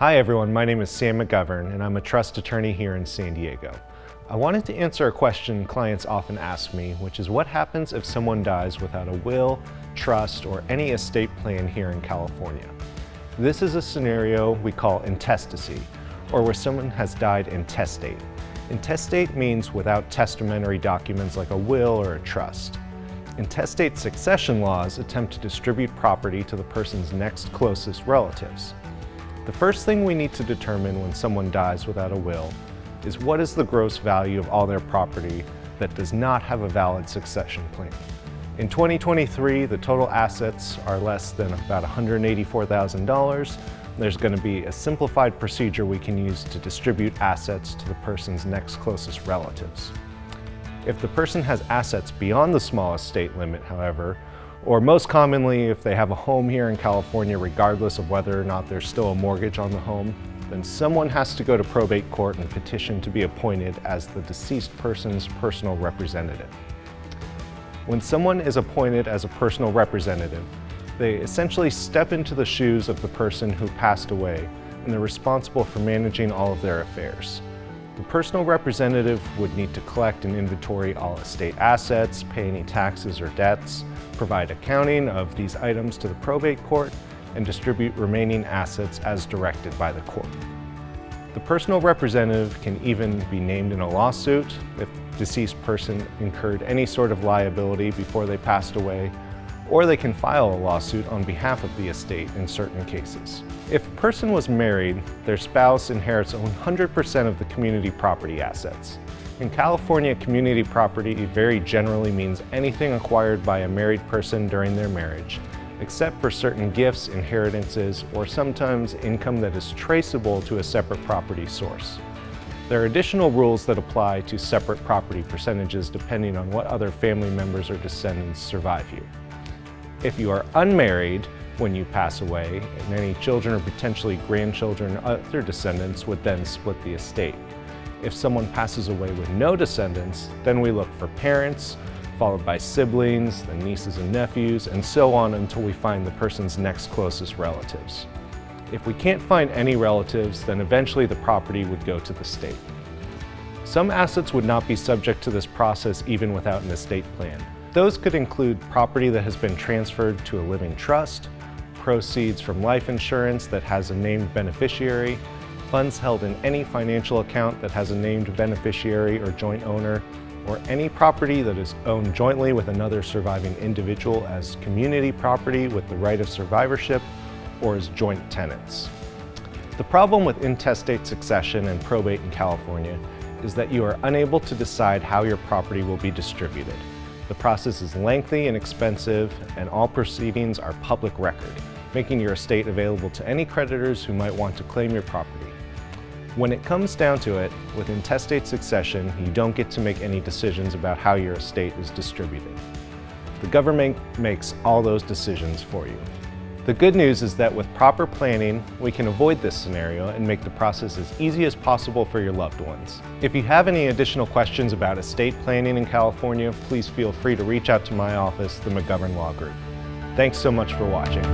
Hi everyone, my name is Sam McGovern and I'm a trust attorney here in San Diego. I wanted to answer a question clients often ask me, which is what happens if someone dies without a will, trust, or any estate plan here in California. This is a scenario we call intestacy, or where someone has died intestate. Intestate means without testamentary documents like a will or a trust. Intestate succession laws attempt to distribute property to the person's next closest relatives. The first thing we need to determine when someone dies without a will is what is the gross value of all their property that does not have a valid succession plan. In 2023, the total assets are less than about $184,000. There's going to be a simplified procedure we can use to distribute assets to the person's next closest relatives. If the person has assets beyond the small estate limit, however, or most commonly if they have a home here in California regardless of whether or not there's still a mortgage on the home, then someone has to go to probate court and petition to be appointed as the deceased person's personal representative. When someone is appointed as a personal representative, they essentially step into the shoes of the person who passed away and they're responsible for managing all of their affairs. The personal representative would need to collect and inventory all estate assets, pay any taxes or debts, provide accounting of these items to the probate court, and distribute remaining assets as directed by the court. The personal representative can even be named in a lawsuit if the deceased person incurred any sort of liability before they passed away, or they can file a lawsuit on behalf of the estate in certain cases. If a person was married, their spouse inherits 100% of the community property assets. In California, community property very generally means anything acquired by a married person during their marriage, except for certain gifts, inheritances, or sometimes income that is traceable to a separate property source. There are additional rules that apply to separate property percentages depending on what other family members or descendants survive you. If you are unmarried when you pass away, and any children or potentially grandchildren or other descendants would then split the estate. If someone passes away with no descendants, then we look for parents, followed by siblings, then nieces and nephews, and so on until we find the person's next closest relatives. If we can't find any relatives, then eventually the property would go to the state. Some assets would not be subject to this process even without an estate plan. Those could include property that has been transferred to a living trust, proceeds from life insurance that has a named beneficiary, funds held in any financial account that has a named beneficiary or joint owner, or any property that is owned jointly with another surviving individual as community property with the right of survivorship or as joint tenants. The problem with intestate succession and probate in California is that you are unable to decide how your property will be distributed. The process is lengthy and expensive, and all proceedings are public record, making your estate available to any creditors who might want to claim your property. When it comes down to it, with intestate succession, you don't get to make any decisions about how your estate is distributed. The government makes all those decisions for you. The good news is that with proper planning, we can avoid this scenario and make the process as easy as possible for your loved ones. If you have any additional questions about estate planning in California, please feel free to reach out to my office, the McGovern Law Group. Thanks so much for watching.